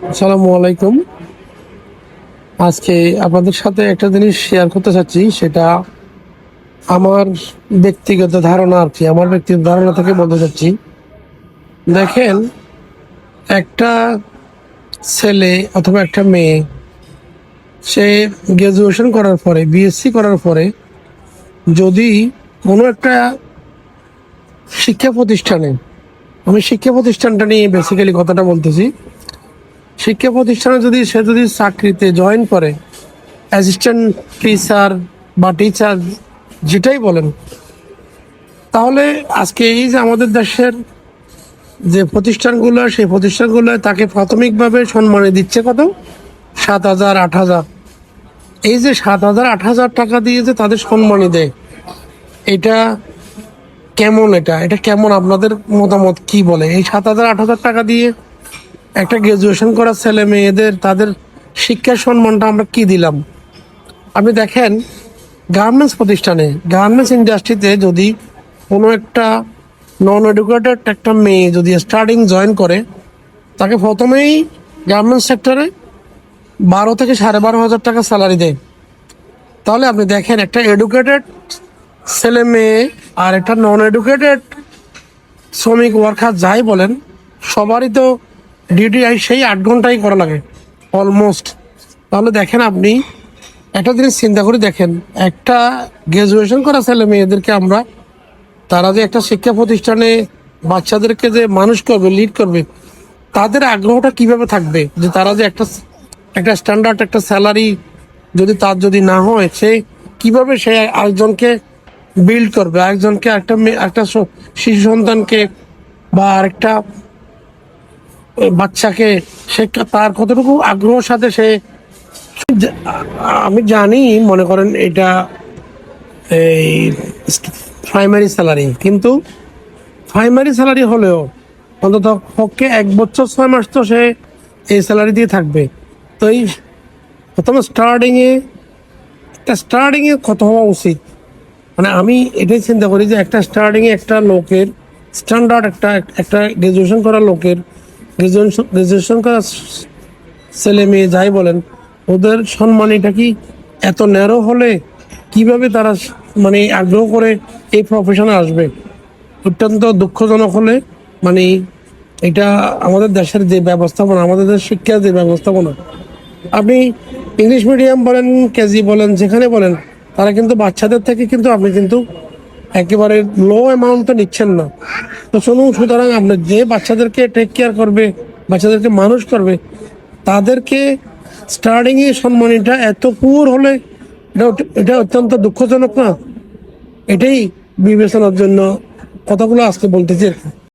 আসসালামু আলাইকুম। আজকে আপনাদের সাথে একটা জিনিস শেয়ার করতে চাচ্ছি, সেটা আমার ব্যক্তিগত ধারণা আর কি। আমার ব্যক্তিগত ধারণা থেকে বলতে চাচ্ছি, দেখেন, একটা ছেলে অথবা একটা মেয়ে, সে গ্র্যাজুয়েশন করার পরে, বিএসসি করার পরে, যদি কোনো একটা শিক্ষা প্রতিষ্ঠানে, আমি শিক্ষা প্রতিষ্ঠানটা নিয়ে বেসিক্যালি কথাটা বলতেছি, শিক্ষা প্রতিষ্ঠানে যদি চাকরিতে জয়েন করে, অ্যাসিস্ট্যান্ট টিচার বা টিচার যেটাই বলেন, তাহলে আজকে এই যে আমাদের দেশের যে প্রতিষ্ঠানগুলো, সেই প্রতিষ্ঠানগুলো তাকে প্রাথমিকভাবে সম্মানে দিচ্ছে কত? 7,000 8,000। এই যে 7,000 8,000 টাকা দিয়ে যে তাদের সম্মানী দেয়, এটা কেমন? এটা এটা কেমন? আপনাদের মতামত কি বলে? এই 7,000 8,000 টাকা দিয়ে একটা গ্রাজুয়েশন করা ছেলে মেয়েদের তাদের শিক্ষার সম্মানটা আমরা কি দিলাম? আপনি দেখেন, গার্মেন্টস প্রতিষ্ঠানে, গার্মেন্টস ইন্ডাস্ট্রিতে যদি কোনো একটা নন এডুকেটেড একটা মেয়ে যদি স্টার্টিং জয়েন করে, তাকে প্রথমেই গার্মেন্টস সেক্টরে 12 থেকে 12,500 টাকা স্যালারি দেয়। তাহলে আপনি দেখেন, একটা এডুকেটেড ছেলে মেয়ে আর একটা নন এডুকেটেড শ্রমিক ওয়ার্কার যাই বলেন, সবারই তো ডিউটি সেই 8 ঘন্টাই করা লাগে অলমোস্ট। তাহলে দেখেন, আপনি একটা জিনিস চিন্তা করে দেখেন, একটা গ্রাজুয়েশন করা ছেলে মেয়েদেরকে আমরা, তারা যে একটা শিক্ষা প্রতিষ্ঠানে বাচ্চাদেরকে যে মানুষ করবে, লিড করবে, তাদের আগ্রহটা কিভাবে থাকবে যে তারা যে একটা একটা স্ট্যান্ডার্ড একটা স্যালারি যদি তার যদি না হয়, সে কিভাবে সে আরেকজনকে বিল্ড করবে, আরেকজনকে একটা শিশু সন্তানকে বা আরেকটা বাচ্চাকে সে তার কতটুকু আগ্রহের সাথে সে, আমি জানি মনে করেন এটা এই প্রাইমারি স্যালারি, কিন্তু প্রাইমারি স্যালারি হলেও অন্তত পক্ষে 1 বছর 6 মাস তো সে এই স্যালারি দিয়ে থাকবে। তো এই প্রথমে স্টার্টিংয়ে কত হওয়া উচিত? মানে আমি এটাই চিন্তা করি যে একটা স্টার্টিংয়ে একটা লোকের স্ট্যান্ডার্ড একটা একটা গ্রাজুয়েশন করা লোকের, গ্রাজুয়েশন করা ছেলে মেয়ে যাই বলেন, ওদের সম্মানীটা কি এত ন্যারো হলে কিভাবে তারা মানে আগ্রহ করে এই প্রফেশনে আসবে? অত্যন্ত দুঃখজনক হলে, মানে এটা আমাদের দেশের যে ব্যবস্থাপনা, আমাদের দেশের শিক্ষার যে ব্যবস্থাপনা, আপনি ইংলিশ মিডিয়াম বলেন, কেজি বলেন, যেখানে বলেন, তারা কিন্তু বাচ্চাদের থেকে কিন্তু আপনি কিন্তু একেবারে লো অ্যামাউন্ট তো নিচ্ছেন না। তো শুনুন, সুতরাং আপনি যে বাচ্চাদেরকে টেক কেয়ার করবে, বাচ্চাদেরকে মানুষ করবে, তাদেরকে স্টার্টিংয়ে সম্মানীটা এত পুর হলে এটা এটা অত্যন্ত দুঃখজনক না? এটাই বিবেচনার জন্য কথাগুলো আজকে বলতেছি।